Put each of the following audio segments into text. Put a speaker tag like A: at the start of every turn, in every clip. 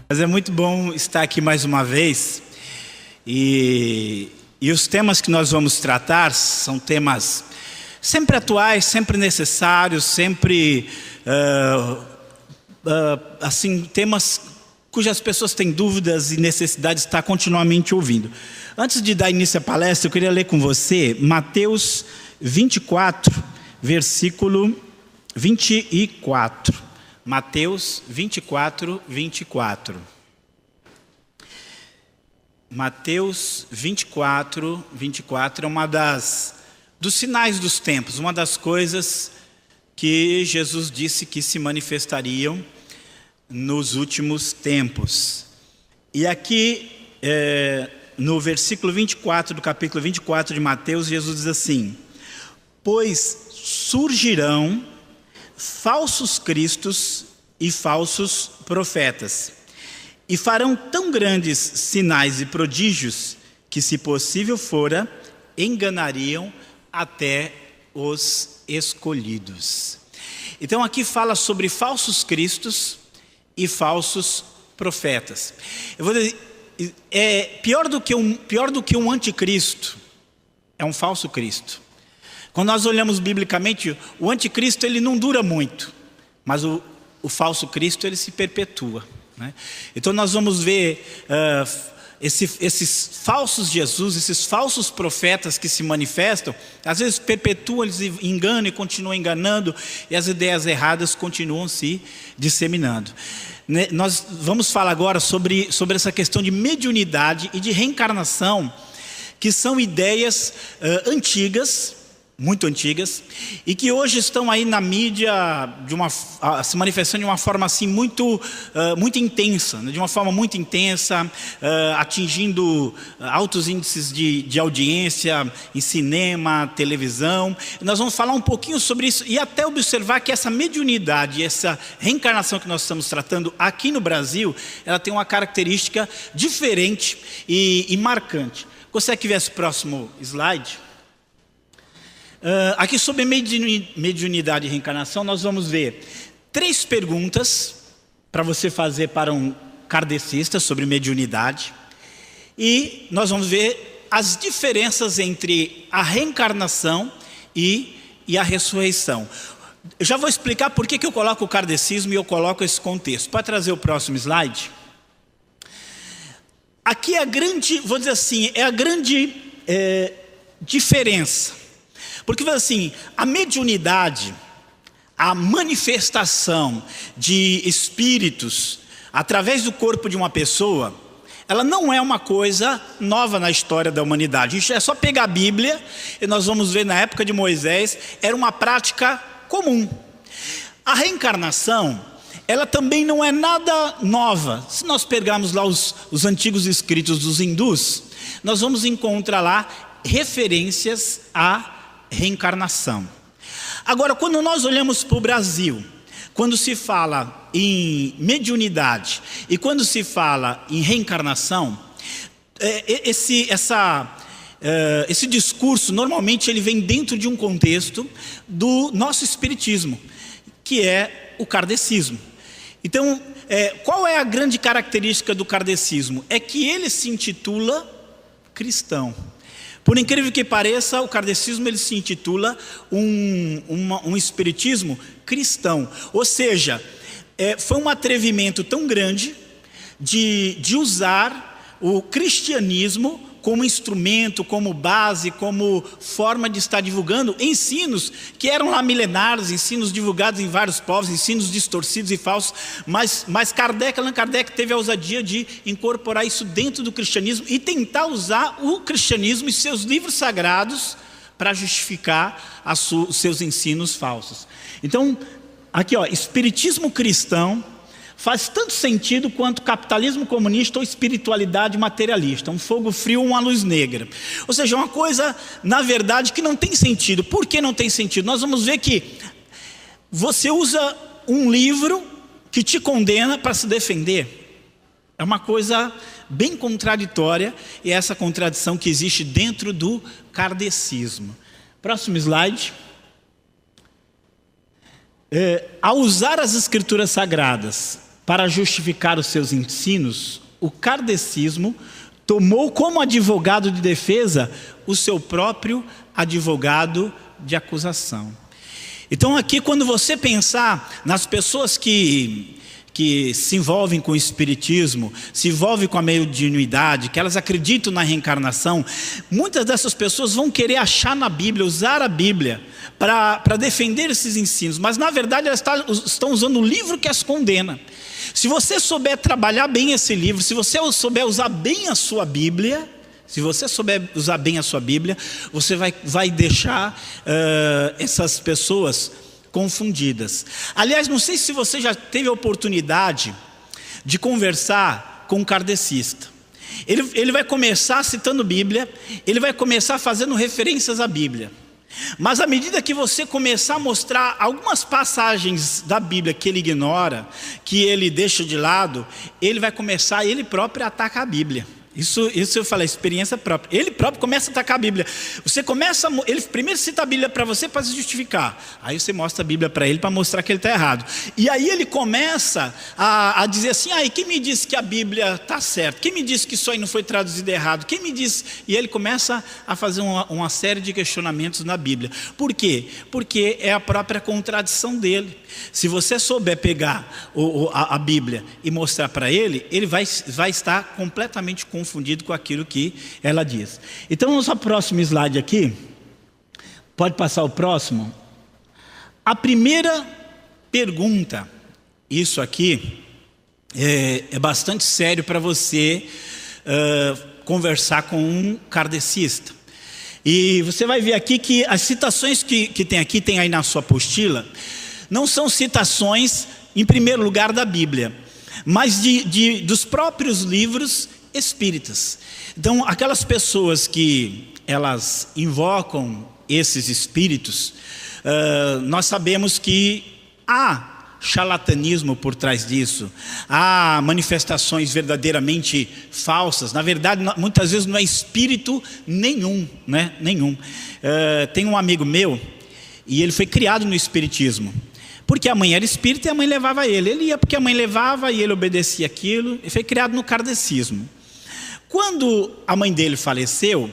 A: Mas é muito bom estar aqui mais uma vez, e os temas que nós vamos tratar são temas sempre atuais, sempre necessários, sempre assim, temas cujas pessoas têm dúvidas e necessidades de estar continuamente ouvindo. Antes de dar início à palestra, eu queria ler com você Mateus 24, versículo 24. Mateus 24, 24. Mateus 24, 24 é uma dos sinais dos tempos, uma das coisas que Jesus disse que se manifestariam nos últimos tempos. E aqui, no versículo 24 do capítulo 24 de Mateus, Jesus diz assim: pois surgirão falsos cristos e falsos profetas, e farão tão grandes sinais e prodígios que, se possível fora, enganariam até os escolhidos. Então aqui fala sobre falsos cristos e falsos profetas. Eu vou dizer, pior do que um anticristo é um falso Cristo. Quando nós olhamos biblicamente, o anticristo ele não dura muito, mas o falso Cristo ele se perpetua, né? Então nós vamos ver esses falsos Jesus, esses falsos profetas que se manifestam, às vezes perpetuam, eles enganam e continuam enganando, e as ideias erradas continuam se disseminando. Nós vamos falar agora sobre essa questão de mediunidade e de reencarnação, que são ideias antigas, muito antigas, e que hoje estão aí na mídia se manifestando de uma forma assim muito intensa, né? De uma forma muito intensa, atingindo altos índices de audiência em cinema, televisão. Nós vamos falar um pouquinho sobre isso e até observar que essa mediunidade, essa reencarnação que nós estamos tratando aqui no Brasil, ela tem uma característica diferente e marcante. Gostaria que viesse o próximo slide. Aqui sobre mediunidade e reencarnação, nós vamos ver 3 perguntas para você fazer para um kardecista sobre mediunidade, e nós vamos ver as diferenças entre a reencarnação e a ressurreição. Eu já vou explicar por que eu coloco o kardecismo e eu coloco esse contexto. Pode trazer o próximo slide? Aqui é a grande, vou dizer assim, é a grande diferença. Porque assim, a mediunidade, a manifestação de espíritos através do corpo de uma pessoa, ela não é uma coisa nova na história da humanidade. Isso é só pegar a Bíblia e nós vamos ver na época de Moisés, era uma prática comum. A reencarnação, ela também não é nada nova. Se nós pegarmos lá os antigos escritos dos hindus, nós vamos encontrar lá referências à reencarnação. Agora, quando nós olhamos para o Brasil, quando se fala em mediunidade e quando se fala em reencarnação, esse discurso normalmente ele vem dentro de um contexto do nosso espiritismo, que é o kardecismo. Então, qual é a grande característica do kardecismo? É que ele se intitula cristão. Por incrível que pareça, o kardecismo ele se intitula um espiritismo cristão. Ou seja, foi um atrevimento tão grande de usar o cristianismo como instrumento, como base, como forma de estar divulgando ensinos que eram lá milenares, ensinos divulgados em vários povos, ensinos distorcidos e falsos, mas Allan Kardec teve a ousadia de incorporar isso dentro do cristianismo e tentar usar o cristianismo e seus livros sagrados para justificar os seus ensinos falsos. Então, aqui espiritismo cristão faz tanto sentido quanto capitalismo comunista ou espiritualidade materialista, um fogo frio ou uma luz negra. Ou seja, uma coisa, na verdade, que não tem sentido. Por que não tem sentido? Nós vamos ver que você usa um livro que te condena para se defender. É uma coisa bem contraditória, e é essa contradição que existe dentro do kardecismo. Próximo slide. Ao usar as escrituras sagradas para justificar os seus ensinos, o kardecismo tomou como advogado de defesa o seu próprio advogado de acusação. Então aqui, quando você pensar nas pessoas que se envolvem com o espiritismo, se envolvem com a mediunidade, que elas acreditam na reencarnação, muitas dessas pessoas vão querer achar na Bíblia, usar a Bíblia para defender esses ensinos, mas na verdade elas estão usando o livro que as condena. Se você souber trabalhar bem esse livro, se você souber usar bem a sua Bíblia, você vai deixar essas pessoas confundidas. Aliás, não sei se você já teve a oportunidade de conversar com um kardecista. Ele vai começar citando Bíblia, ele vai começar fazendo referências à Bíblia. Mas à medida que você começar a mostrar algumas passagens da Bíblia que ele ignora, que ele deixa de lado, ele vai começar, ele próprio, a atacar a Bíblia. Isso eu falo, experiência própria. Ele próprio começa a atacar a Bíblia. Ele primeiro cita a Bíblia para você para se justificar. Aí você mostra a Bíblia para ele para mostrar que ele está errado. E aí ele começa a dizer assim: e quem me disse que a Bíblia está certa? Quem me disse que isso aí não foi traduzido errado? Quem me disse? E ele começa a fazer uma série de questionamentos na Bíblia. Por quê? Porque é a própria contradição dele. Se você souber pegar a Bíblia e mostrar para ele, ele vai estar completamente confundido com aquilo que ela diz. Então, nosso próximo slide aqui, pode passar o próximo. A primeira pergunta, isso aqui é bastante sério para você conversar com um kardecista. E você vai ver aqui que as citações que tem aqui, tem aí na sua apostila, não são citações, em primeiro lugar, da Bíblia, mas dos próprios livros espíritas. Então, aquelas pessoas que elas invocam esses espíritos, nós sabemos que há charlatanismo por trás disso, há manifestações verdadeiramente falsas. Na verdade, muitas vezes não é espírito nenhum, né? Nenhum. Tem um amigo meu, e ele foi criado no espiritismo, porque a mãe era espírita e a mãe levava ele. Ele ia porque a mãe levava e ele obedecia aquilo. Ele foi criado no kardecismo. Quando a mãe dele faleceu,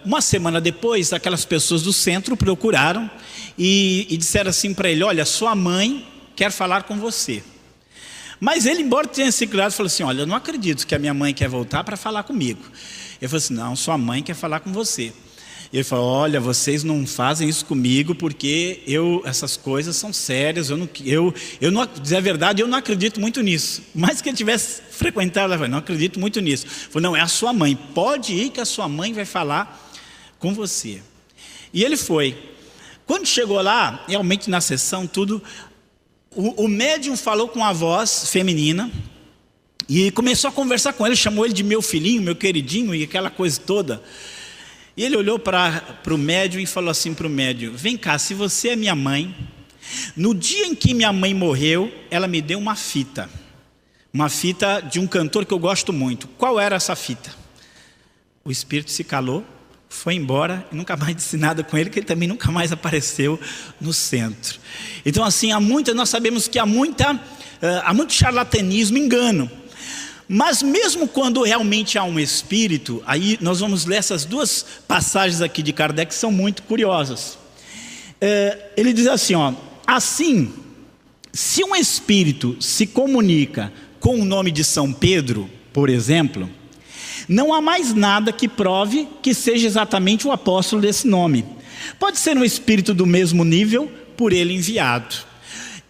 A: uma semana depois, aquelas pessoas do centro procuraram e disseram assim para ele: olha, sua mãe quer falar com você. Mas ele, embora tenha se criado, falou assim: olha, eu não acredito que a minha mãe quer voltar para falar comigo. Ele falou assim: não, sua mãe quer falar com você. Ele falou: olha, vocês não fazem isso comigo, porque essas coisas são sérias, dizer a verdade, eu não acredito muito nisso. Mais que ele tivesse frequentado, eu não acredito muito nisso. Ele falou: não, é a sua mãe, pode ir que a sua mãe vai falar com você. E ele foi. Quando chegou lá, realmente na sessão, tudo, o médium falou com a voz feminina, e começou a conversar com ele, chamou ele de meu filhinho, meu queridinho, e aquela coisa toda. E ele olhou para o médium e falou assim para o médium: vem cá, se você é minha mãe, no dia em que minha mãe morreu, ela me deu uma fita de um cantor que eu gosto muito. Qual era essa fita? O espírito se calou, foi embora e nunca mais disse nada com ele, que ele também nunca mais apareceu no centro. Então, assim, nós sabemos que há muito charlatanismo, engano. Mas mesmo quando realmente há um espírito, aí nós vamos ler essas duas passagens aqui de Kardec que são muito curiosas. Ele diz assim, assim, se um espírito se comunica com o nome de São Pedro, por exemplo, não há mais nada que prove que seja exatamente o apóstolo desse nome. Pode ser um espírito do mesmo nível por ele enviado.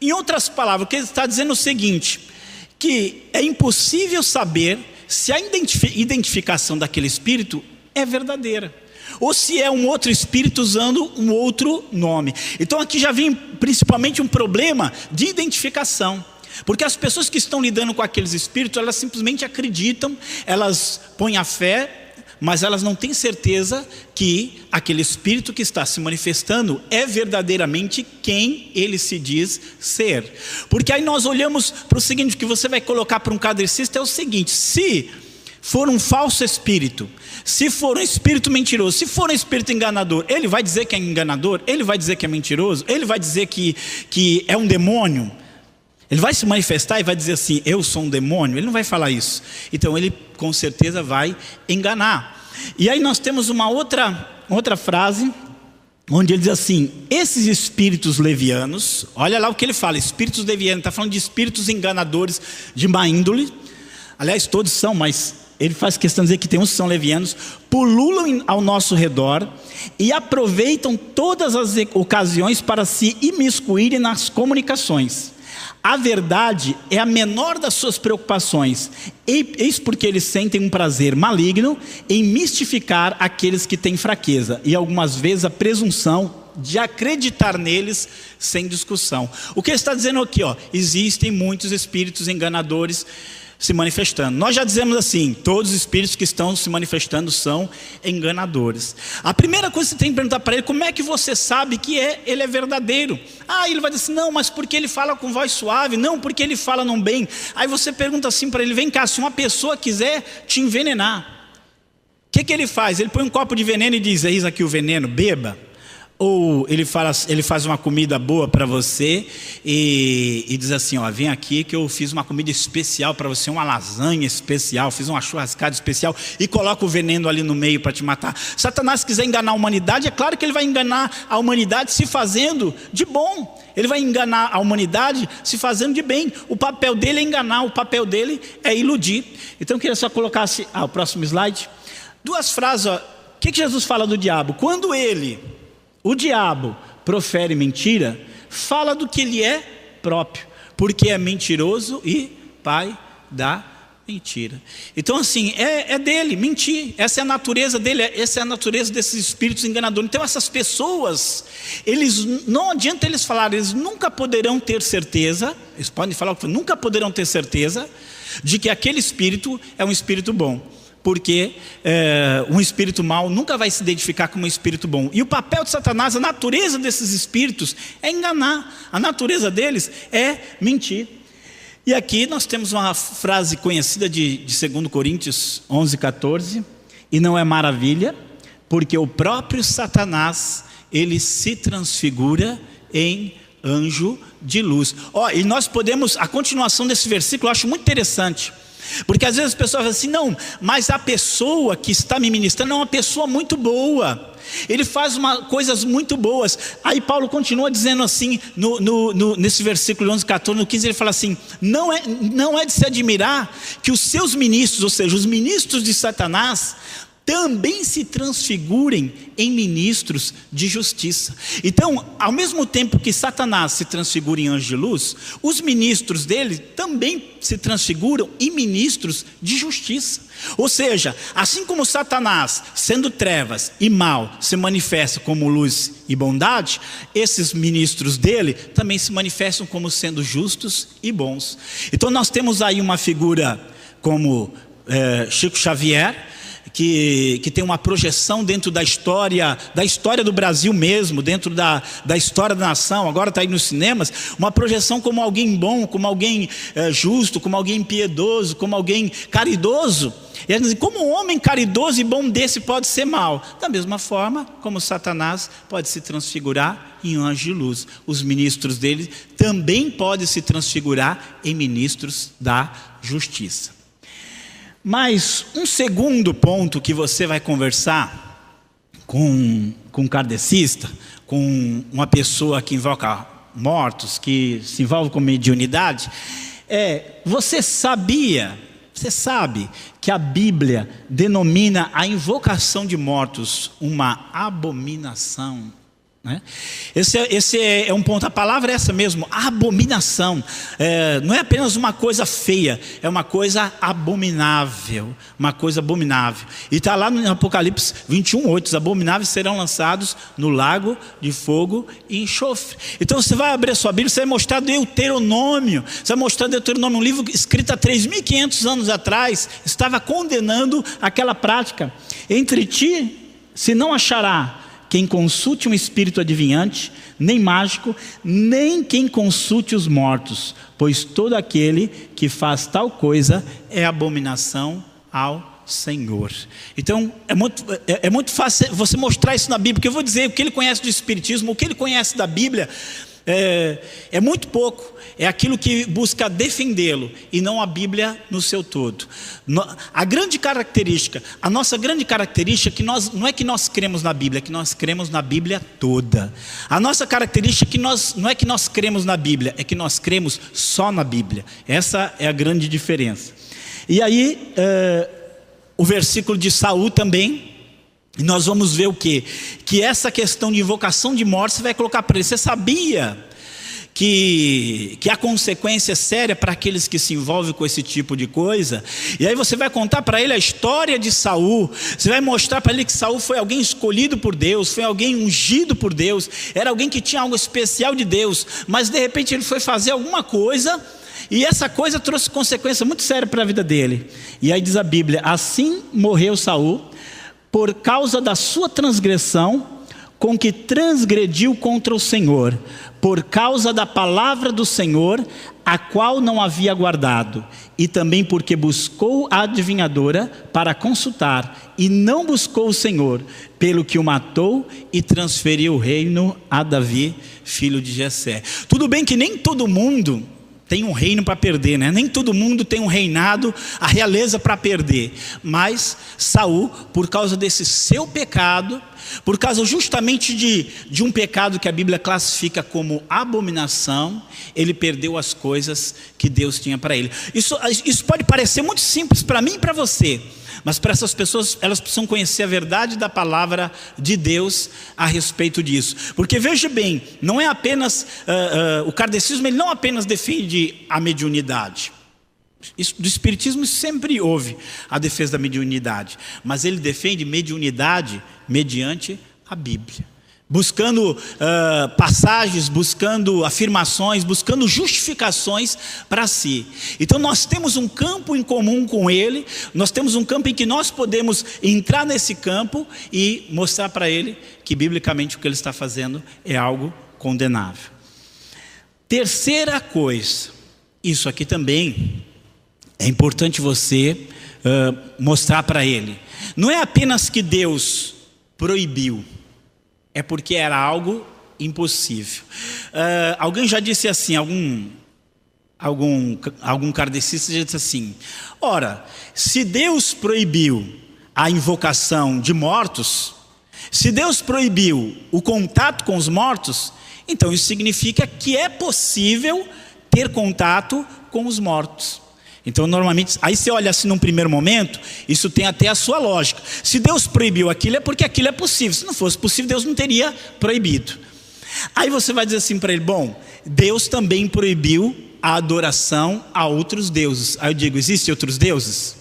A: Em outras palavras, o que ele está dizendo é o seguinte: que é impossível saber se a identificação daquele espírito é verdadeira. ou se é um outro espírito usando um outro nome. Então aqui já vem principalmente um problema de identificação, porque as pessoas que estão lidando com aqueles espíritos, elas simplesmente acreditam, elas põem a fé, mas elas não têm certeza que aquele espírito que está se manifestando é verdadeiramente quem ele se diz ser. Porque aí nós olhamos para o seguinte, o que você vai colocar para um kardecista é o seguinte: se for um falso espírito, se for um espírito mentiroso, se for um espírito enganador, ele vai dizer que é enganador? Ele vai dizer que é mentiroso? Ele vai dizer que é um demônio? Ele vai se manifestar e vai dizer assim, eu sou um demônio? Ele não vai falar isso. Então ele com certeza vai enganar. E aí nós temos uma outra frase, onde ele diz assim, esses espíritos levianos, olha lá o que ele fala, espíritos levianos, está falando de espíritos enganadores de má índole. Aliás, todos são, mas ele faz questão de dizer que tem uns que são levianos, pululam ao nosso redor e aproveitam todas as ocasiões para se imiscuírem nas comunicações. A verdade é a menor das suas preocupações, eis porque eles sentem um prazer maligno em mistificar aqueles que têm fraqueza, e algumas vezes a presunção de acreditar neles sem discussão. O que ele está dizendo aqui, existem muitos espíritos enganadores se manifestando. Nós já dizemos assim, todos os espíritos que estão se manifestando são enganadores. A primeira coisa que você tem que perguntar para ele, como é que você sabe que ele é verdadeiro? Ele vai dizer assim, não, mas porque ele fala com voz suave, não, porque ele fala não bem. Aí você pergunta assim para ele, vem cá, se uma pessoa quiser te envenenar, o que ele faz? Ele põe um copo de veneno e diz, eis aqui o veneno, beba. Ou ele faz uma comida boa para você e diz assim, vem aqui que eu fiz uma comida especial para você, uma lasanha especial, fiz uma churrascada especial, e coloca o veneno ali no meio para te matar. Satanás quiser enganar a humanidade, é claro que ele vai enganar a humanidade se fazendo de bom. Ele vai enganar a humanidade se fazendo de bem. O papel dele é enganar, o papel dele é iludir. Então eu queria só colocar o próximo slide. Duas frases, o que Jesus fala do diabo? Quando o diabo profere mentira, fala do que ele é próprio, porque é mentiroso e pai da mentira. Então assim, é dele mentir, essa é a natureza dele, essa é a natureza desses espíritos enganadores. Então essas pessoas, não adianta eles falarem, eles nunca poderão ter certeza, eles podem falar que nunca poderão ter certeza de que aquele espírito é um espírito bom. Porque um espírito mau nunca vai se identificar como um espírito bom. E o papel de Satanás, a natureza desses espíritos é enganar. A natureza deles é mentir. E aqui nós temos uma frase conhecida de 2 Coríntios 11:14. E não é maravilha, porque o próprio Satanás, ele se transfigura em anjo de luz. E nós podemos, a continuação desse versículo eu acho muito interessante. Porque às vezes as pessoas falam assim, não, mas a pessoa que está me ministrando é uma pessoa muito boa, ele faz coisas muito boas. Aí Paulo continua dizendo assim, nesse versículo 11:14, no 15, ele fala assim, não é de se admirar que os seus ministros, ou seja, os ministros de Satanás, também se transfigurem em ministros de justiça. Então, ao mesmo tempo que Satanás se transfigura em anjo de luz, os ministros dele também se transfiguram em ministros de justiça. Ou seja, assim como Satanás, sendo trevas e mal, se manifesta como luz e bondade, esses ministros dele também se manifestam como sendo justos e bons. Então nós temos aí uma figura como Chico Xavier, que tem uma projeção dentro da história do Brasil mesmo, dentro da história da nação, agora está aí nos cinemas, uma projeção como alguém bom, como alguém justo, como alguém piedoso, como alguém caridoso. E eles dizem, como um homem caridoso e bom desse pode ser mau? Da mesma forma como Satanás pode se transfigurar em anjo de luz. Os ministros dele também podem se transfigurar em ministros da justiça. Mas um segundo ponto que você vai conversar com um kardecista, com uma pessoa que invoca mortos, que se envolve com mediunidade, você sabe que a Bíblia denomina a invocação de mortos uma abominação? né? Esse é um ponto. A palavra é essa mesmo, abominação. Não é apenas uma coisa feia, é uma coisa abominável. Uma coisa abominável. E está lá no Apocalipse 21:8: os abomináveis serão lançados no lago de fogo e enxofre. Então você vai abrir a sua Bíblia, você vai mostrar Deuteronômio. Você vai mostrar Deuteronômio, um livro escrito há 3.500 anos atrás, estava condenando aquela prática. Entre ti se não achará quem consulte um espírito adivinhante, nem mágico, nem quem consulte os mortos, pois todo aquele que faz tal coisa é abominação ao Senhor. Então é muito fácil você mostrar isso na Bíblia, porque eu vou dizer o que ele conhece do espiritismo, o que ele conhece da Bíblia é muito pouco. É aquilo que busca defendê-lo e não a Bíblia no seu todo. A grande característica, a nossa grande característica é que não é que nós cremos na Bíblia, é que nós cremos na Bíblia toda. A nossa característica é que não é que nós cremos na Bíblia, é que nós cremos só na Bíblia. Essa é a grande diferença. E aí, o versículo de Saul também, nós vamos ver o quê? Que essa questão de invocação de morte, você vai colocar para ele: você sabia que há consequência séria para aqueles que se envolvem com esse tipo de coisa? E aí você vai contar para ele a história de Saul. Você vai mostrar para ele que Saul foi alguém escolhido por Deus, foi alguém ungido por Deus, era alguém que tinha algo especial de Deus, mas de repente ele foi fazer alguma coisa, e essa coisa trouxe consequência muito séria para a vida dele. E aí diz a Bíblia: assim morreu Saul por causa da sua transgressão com que transgrediu contra o Senhor, por causa da palavra do Senhor, a qual não havia guardado, e também porque buscou a adivinhadora para consultar, e não buscou o Senhor, pelo que o matou e transferiu o reino a Davi, filho de Jessé. Tudo bem que nem todo mundo tem um reino para perder, né? Nem todo mundo tem um reinado, a realeza para perder. Mas Saul, por causa desse seu pecado, por causa justamente de um pecado que a Bíblia classifica como abominação, ele perdeu as coisas que Deus tinha para ele. Isso pode parecer muito simples para mim e para você, mas para essas pessoas, elas precisam conhecer a verdade da palavra de Deus a respeito disso. Porque veja bem, não é apenas o kardecismo, ele não apenas defende a mediunidade. Do espiritismo sempre houve a defesa da mediunidade, mas ele defende mediunidade mediante a Bíblia, buscando passagens, buscando afirmações, buscando justificações para si. Então nós temos um campo em comum com ele, nós temos um campo em que nós podemos entrar nesse campo e mostrar para ele que biblicamente o que ele está fazendo é algo condenável. Terceira coisa, isso aqui também é importante você mostrar para ele. Não é apenas que Deus proibiu, é porque era algo impossível. Alguém já disse assim, algum kardecista já disse assim: ora, se Deus proibiu a invocação de mortos, se Deus proibiu o contato com os mortos, então isso significa que é possível ter contato com os mortos. Então normalmente, aí você olha assim num primeiro momento, isso tem até a sua lógica. Se Deus proibiu aquilo é porque aquilo é possível. Se não fosse possível, Deus não teria proibido. Aí você vai dizer assim para ele: bom, Deus também proibiu a adoração a outros deuses. Aí eu digo: existem outros deuses?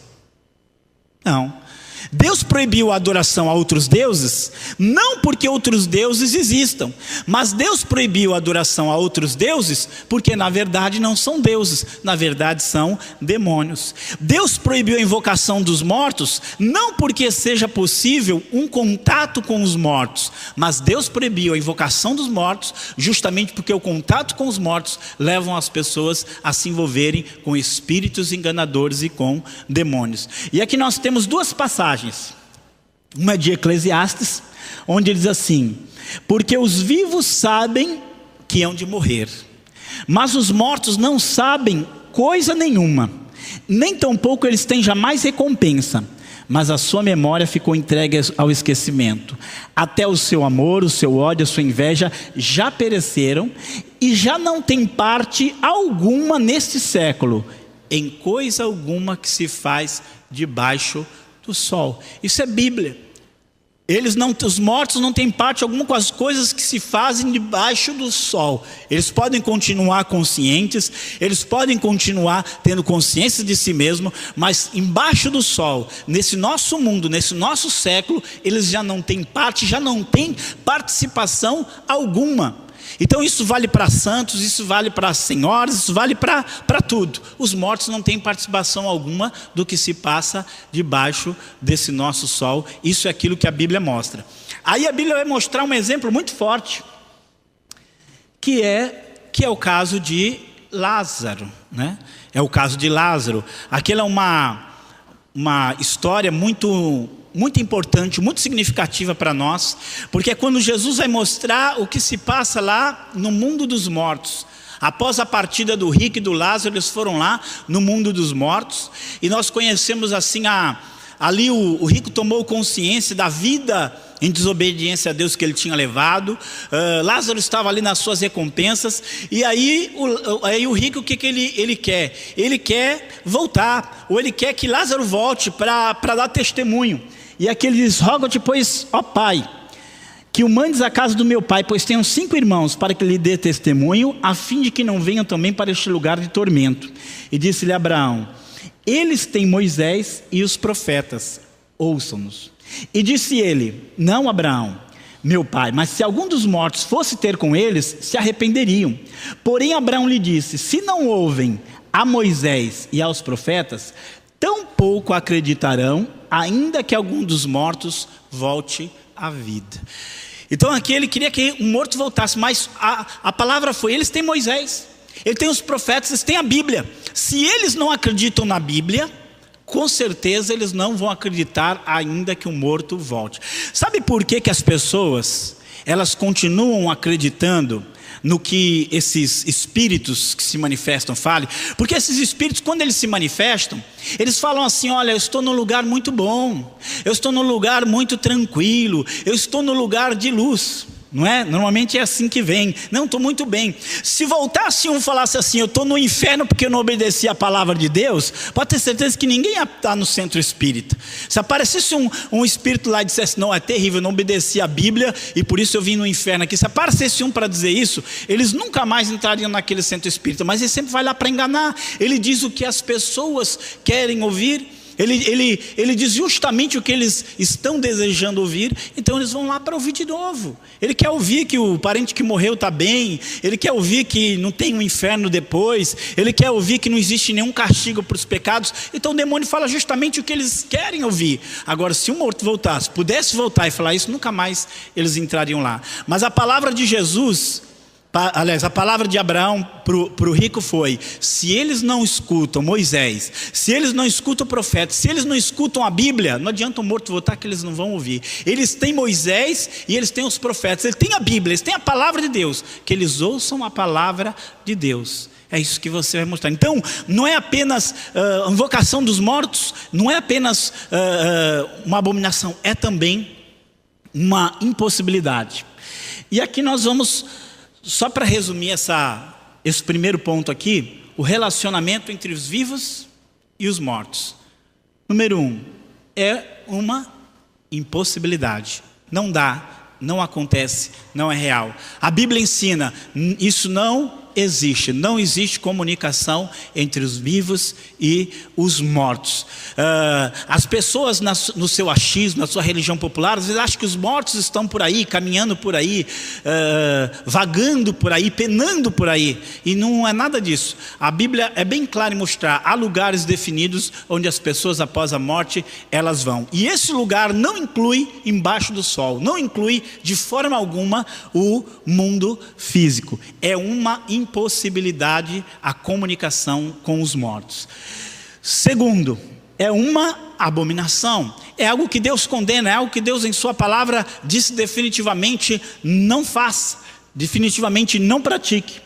A: Não. Deus proibiu a adoração a outros deuses, não porque outros deuses existam, mas Deus proibiu a adoração a outros deuses, porque na verdade não são deuses, na verdade são demônios. Deus proibiu a invocação dos mortos, não porque seja possível um contato com os mortos, mas Deus proibiu a invocação dos mortos, justamente porque o contato com os mortos levam as pessoas a se envolverem com espíritos enganadores e com demônios. E aqui nós temos duas passagens. Uma é de Eclesiastes, onde ele diz assim: porque os vivos sabem que hão de morrer, mas os mortos não sabem coisa nenhuma, nem tampouco eles têm jamais recompensa, mas a sua memória ficou entregue ao esquecimento. Até o seu amor, o seu ódio, a sua inveja já pereceram, e já não tem parte alguma neste século, em coisa alguma que se faz debaixo do sol. Isso é Bíblia. Os mortos não têm parte alguma com as coisas que se fazem debaixo do sol. Eles podem continuar conscientes, eles podem continuar tendo consciência de si mesmo, mas embaixo do sol, nesse nosso mundo, nesse nosso século, eles já não têm parte, já não têm participação alguma. Então isso vale para santos, isso vale para senhoras, isso vale para tudo. Os mortos não têm participação alguma do que se passa debaixo desse nosso sol. Isso é aquilo que a Bíblia mostra. Aí a Bíblia vai mostrar um exemplo muito forte, que é o caso de Lázaro, né? É o caso de Lázaro. Aquela é uma história muito importante, muito significativa para nós, porque é quando Jesus vai mostrar o que se passa lá no mundo dos mortos. Após a partida do rico e do Lázaro, eles foram lá no mundo dos mortos, e nós conhecemos assim, ali o rico tomou consciência da vida em desobediência a Deus que ele tinha levado. Lázaro estava ali nas suas recompensas, e aí o rico, o que ele quer? Ele quer voltar, ou ele quer que Lázaro volte para dar testemunho. E aqui ele diz: rogo-te, pois, ó Pai, que o mandes à casa do meu pai, pois tenho 5 irmãos, para que lhe dê testemunho, a fim de que não venham também para este lugar de tormento. E disse-lhe Abraão: eles têm Moisés e os profetas, ouçam-nos. E disse ele: não, Abraão, meu pai, mas se algum dos mortos fosse ter com eles, se arrependeriam. Porém Abraão lhe disse: se não ouvem a Moisés e aos profetas, tampouco acreditarão, ainda que algum dos mortos volte à vida. Então aqui ele queria que o morto voltasse, mas a palavra foi: eles têm Moisés, eles têm os profetas, eles têm a Bíblia. Se eles não acreditam na Bíblia, com certeza eles não vão acreditar ainda que o morto volte. Sabe por que as pessoas, elas continuam acreditando no que esses espíritos que se manifestam falam? Porque esses espíritos, quando eles se manifestam, eles falam assim: olha, eu estou num lugar muito bom, eu estou num lugar muito tranquilo, eu estou no lugar de luz. Não é? Normalmente é assim que vem. Não, estou muito bem. Se voltasse um e falasse assim: eu estou no inferno porque eu não obedeci a palavra de Deus, pode ter certeza que ninguém ia estar no centro espírita. Se aparecesse um espírito lá e dissesse: não, é terrível, eu não obedeci a Bíblia e por isso eu vim no inferno aqui. Se aparecesse um para dizer isso, eles nunca mais entrariam naquele centro espírita. Mas ele sempre vai lá para enganar. Ele diz o que as pessoas querem ouvir. Ele diz justamente o que eles estão desejando ouvir. Então eles vão lá para ouvir de novo. Ele quer ouvir que o parente que morreu está bem. Ele quer ouvir que não tem um inferno depois. Ele quer ouvir que não existe nenhum castigo para os pecados. Então o demônio fala justamente o que eles querem ouvir. Agora, se um morto voltasse, pudesse voltar e falar isso, nunca mais eles entrariam lá. Mas a palavra de Jesus, aliás, a palavra de Abraão para o rico foi: se eles não escutam Moisés, se eles não escutam o profeta, se eles não escutam a Bíblia, não adianta o morto voltar, que eles não vão ouvir. Eles têm Moisés e eles têm os profetas, eles têm a Bíblia, eles têm a palavra de Deus, que eles ouçam a palavra de Deus. É isso que você vai mostrar. Então não é apenas a invocação dos mortos, não é apenas uma abominação, é também uma impossibilidade. E aqui nós vamos, só para resumir esse primeiro ponto aqui, o relacionamento entre os vivos e os mortos. Número 1, é uma impossibilidade. Não dá, não acontece, não é real. A Bíblia ensina, isso não existe. Não existe comunicação entre os vivos e os mortos. As pessoas no seu achismo, na sua religião popular, às vezes acham que os mortos estão por aí, caminhando por aí, vagando por aí, penando por aí. E não é nada disso. A Bíblia é bem clara em mostrar: há lugares definidos onde as pessoas após a morte elas vão. E esse lugar não inclui embaixo do sol, não inclui de forma alguma o mundo físico. É uma impossibilidade a comunicação com os mortos. Segundo, é uma abominação. É algo que Deus condena, é algo que Deus em sua palavra disse definitivamente não faça, definitivamente não pratique.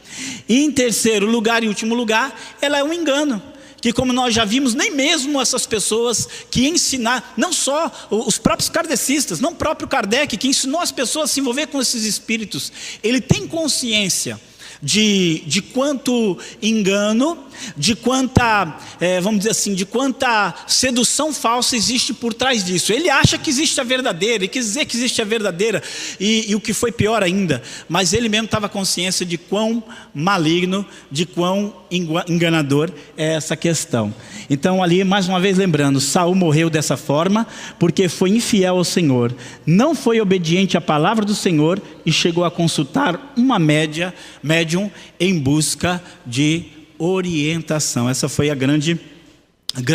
A: E em terceiro lugar e último lugar, ela é um engano. Que, como nós já vimos, nem mesmo essas pessoas que ensinaram, não só os próprios kardecistas, não o próprio Kardec, que ensinou as pessoas a se envolver com esses espíritos, ele tem consciência de quanto engano, de quanta, vamos dizer assim, de quanta sedução falsa existe por trás disso. Ele acha que existe a verdadeira, ele quer dizer que existe a verdadeira, e o que foi pior ainda, mas ele mesmo estava consciência de quão maligno, de quão enganador é essa questão. Então ali, mais uma vez lembrando, Saul morreu dessa forma, porque foi infiel ao Senhor, não foi obediente à palavra do Senhor, e chegou a consultar uma médium em busca de orientação. Essa foi a grande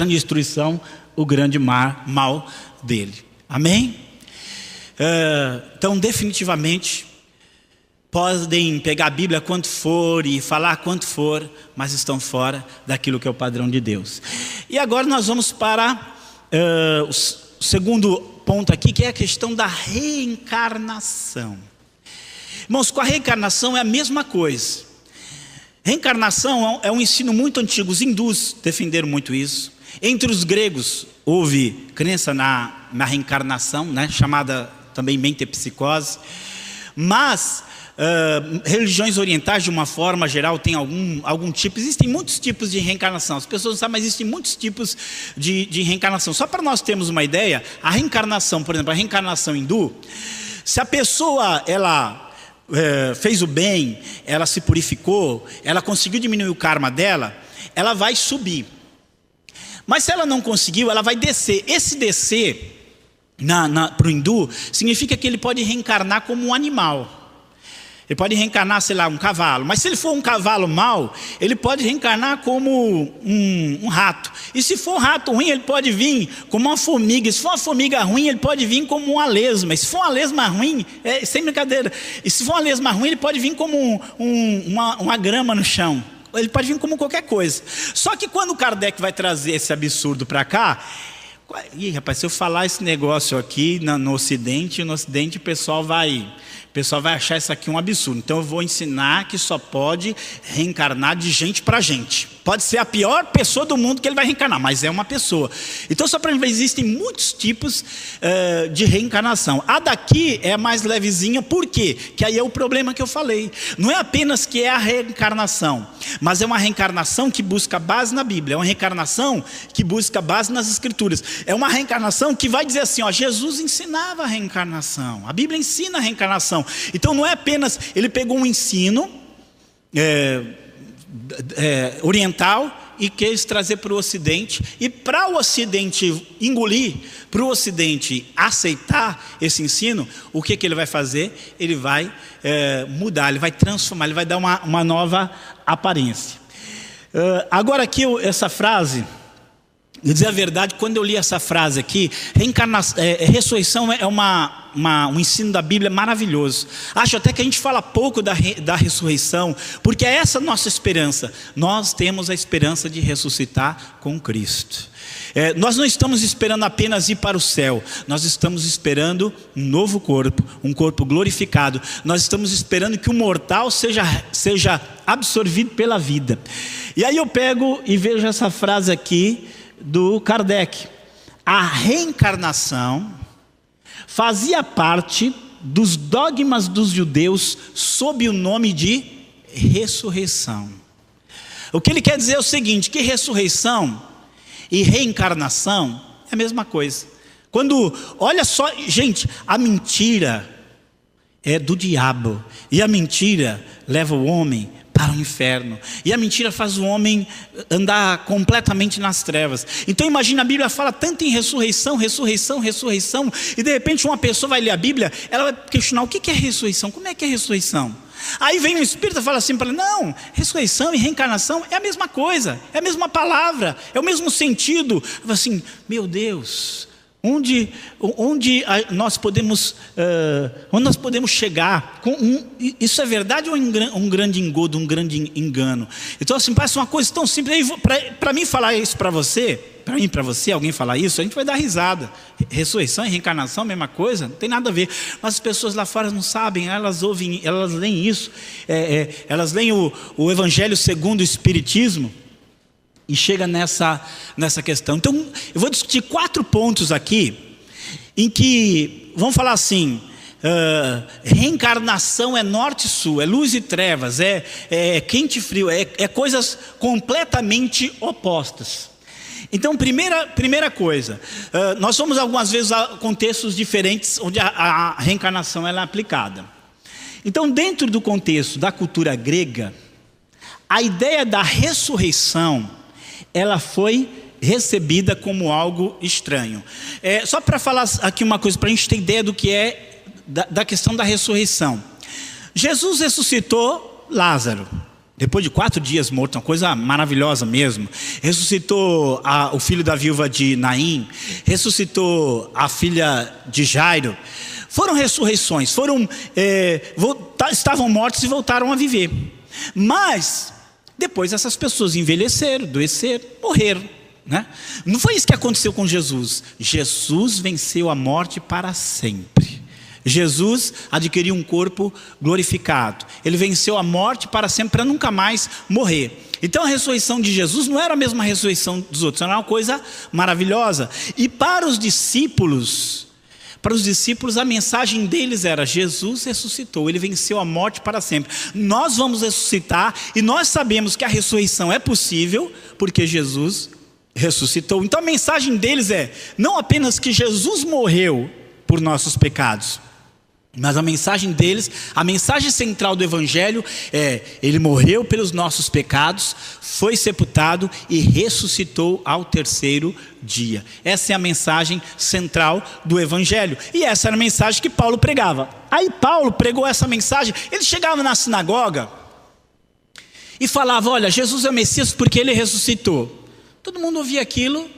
A: destruição, o grande mal dele. Amém? Então definitivamente podem pegar a Bíblia quanto for e falar quanto for, mas estão fora daquilo que é o padrão de Deus. E agora nós vamos para o segundo ponto aqui, que é a questão da reencarnação. Irmãos, com a reencarnação é a mesma coisa. Reencarnação é um ensino muito antigo. Os hindus defenderam muito isso. Entre os gregos houve crença na reencarnação, né, chamada também metempsicose. Mas religiões orientais, de uma forma geral, tem algum tipo. Existem muitos tipos de reencarnação. As pessoas não sabem, mas existem muitos tipos de reencarnação. Só para nós termos uma ideia, a reencarnação, por exemplo, a reencarnação hindu, se a pessoa fez o bem, ela se purificou, ela conseguiu diminuir o karma dela, ela vai subir. Mas se ela não conseguiu, ela vai descer. Esse descer para o hindu significa que ele pode reencarnar como um animal. Ele pode reencarnar, sei lá, um cavalo. Mas se ele for um cavalo mau, ele pode reencarnar como um rato. E se for um rato ruim, ele pode vir como uma formiga. E se for uma formiga ruim, ele pode vir como uma lesma. E se for uma lesma ruim, sem brincadeira. E se for uma lesma ruim, ele pode vir como uma grama no chão. Ele pode vir como qualquer coisa. Só que quando o Kardec vai trazer esse absurdo para cá... Ih, rapaz, se eu falar esse negócio aqui no Ocidente o pessoal vai achar isso aqui um absurdo. Então eu vou ensinar que só pode reencarnar de gente para gente. Pode ser a pior pessoa do mundo que ele vai reencarnar, mas é uma pessoa. Então só para ver, existem muitos tipos de reencarnação. A daqui é mais levezinha, por quê? Que aí é o problema que eu falei. Não é apenas que é a reencarnação, mas é uma reencarnação que busca base na Bíblia. É uma reencarnação que busca base nas Escrituras. É uma reencarnação que vai dizer assim, Jesus ensinava a reencarnação. A Bíblia ensina a reencarnação. Então não é apenas, ele pegou um ensino oriental e quis trazer para o Ocidente, e para o Ocidente engolir, para o Ocidente aceitar esse ensino, o que ele vai fazer? Ele vai mudar, ele vai transformar, ele vai dar uma nova aparência. Agora aqui essa frase, vou dizer a verdade, quando eu li essa frase aqui, ressurreição é um ensino da Bíblia maravilhoso. Acho até que a gente fala pouco da ressurreição, porque é essa a nossa esperança. Nós temos a esperança de ressuscitar com Cristo. Nós não estamos esperando apenas ir para o céu, nós estamos esperando um novo corpo, um corpo glorificado. Nós estamos esperando que o mortal seja absorvido pela vida. E aí eu pego e vejo essa frase aqui do Kardec. A reencarnação fazia parte dos dogmas dos judeus sob o nome de ressurreição. O que ele quer dizer é o seguinte, que ressurreição e reencarnação é a mesma coisa. Olha só, gente, a mentira é do diabo, e a mentira leva o homem para o inferno, e a mentira faz o homem andar completamente nas trevas. Então imagina, a Bíblia fala tanto em ressurreição, ressurreição, ressurreição, e de repente uma pessoa vai ler a Bíblia, ela vai questionar o que é ressurreição, como é que é ressurreição? Aí vem um espírito e fala assim para ela, não, ressurreição e reencarnação é a mesma coisa, é a mesma palavra, é o mesmo sentido. Fala assim, meu Deus, onde nós podemos chegar? Isso é verdade ou é um grande engodo, um grande engano? Então assim, parece uma coisa tão simples. Para mim falar isso para você, para você, alguém falar isso, a gente vai dar risada. Ressurreição e reencarnação, a mesma coisa, não tem nada a ver. Mas as pessoas lá fora não sabem, elas leem isso, elas leem o Evangelho segundo o Espiritismo, e chega nessa questão. Então eu vou discutir 4 pontos aqui, em que, vamos falar assim, reencarnação é norte e sul, é luz e trevas, é quente e frio, é coisas completamente opostas. Então, primeira coisa, nós vamos algumas vezes a contextos diferentes onde a reencarnação ela é aplicada. Então, dentro do contexto da cultura grega, a ideia da ressurreição, ela foi recebida como algo estranho. Só para falar aqui uma coisa, para a gente ter ideia do que é da questão da ressurreição. Jesus ressuscitou Lázaro, depois de 4 dias morto, uma coisa maravilhosa mesmo. Ressuscitou o filho da viúva de Naim, ressuscitou a filha de Jairo. Foram ressurreições, estavam mortos e voltaram a viver. Mas depois essas pessoas envelheceram, adoeceram, morreram, né? Não foi isso que aconteceu com Jesus. Jesus venceu a morte para sempre. Jesus adquiriu um corpo glorificado. Ele venceu a morte para sempre, para nunca mais morrer. Então a ressurreição de Jesus não era a mesma ressurreição dos outros, era uma coisa maravilhosa. E para os discípulos a mensagem deles era: Jesus ressuscitou, Ele venceu a morte para sempre. Nós vamos ressuscitar e nós sabemos que a ressurreição é possível porque Jesus ressuscitou. Então a mensagem deles é não apenas que Jesus morreu por nossos pecados, mas a mensagem deles, a mensagem central do Evangelho é: Ele morreu pelos nossos pecados, foi sepultado e ressuscitou ao 3º dia. Essa é a mensagem central do Evangelho. E essa era a mensagem que Paulo pregava. Aí Paulo pregou essa mensagem. Ele chegava na sinagoga e falava: olha, Jesus é o Messias porque Ele ressuscitou. Todo mundo ouvia aquilo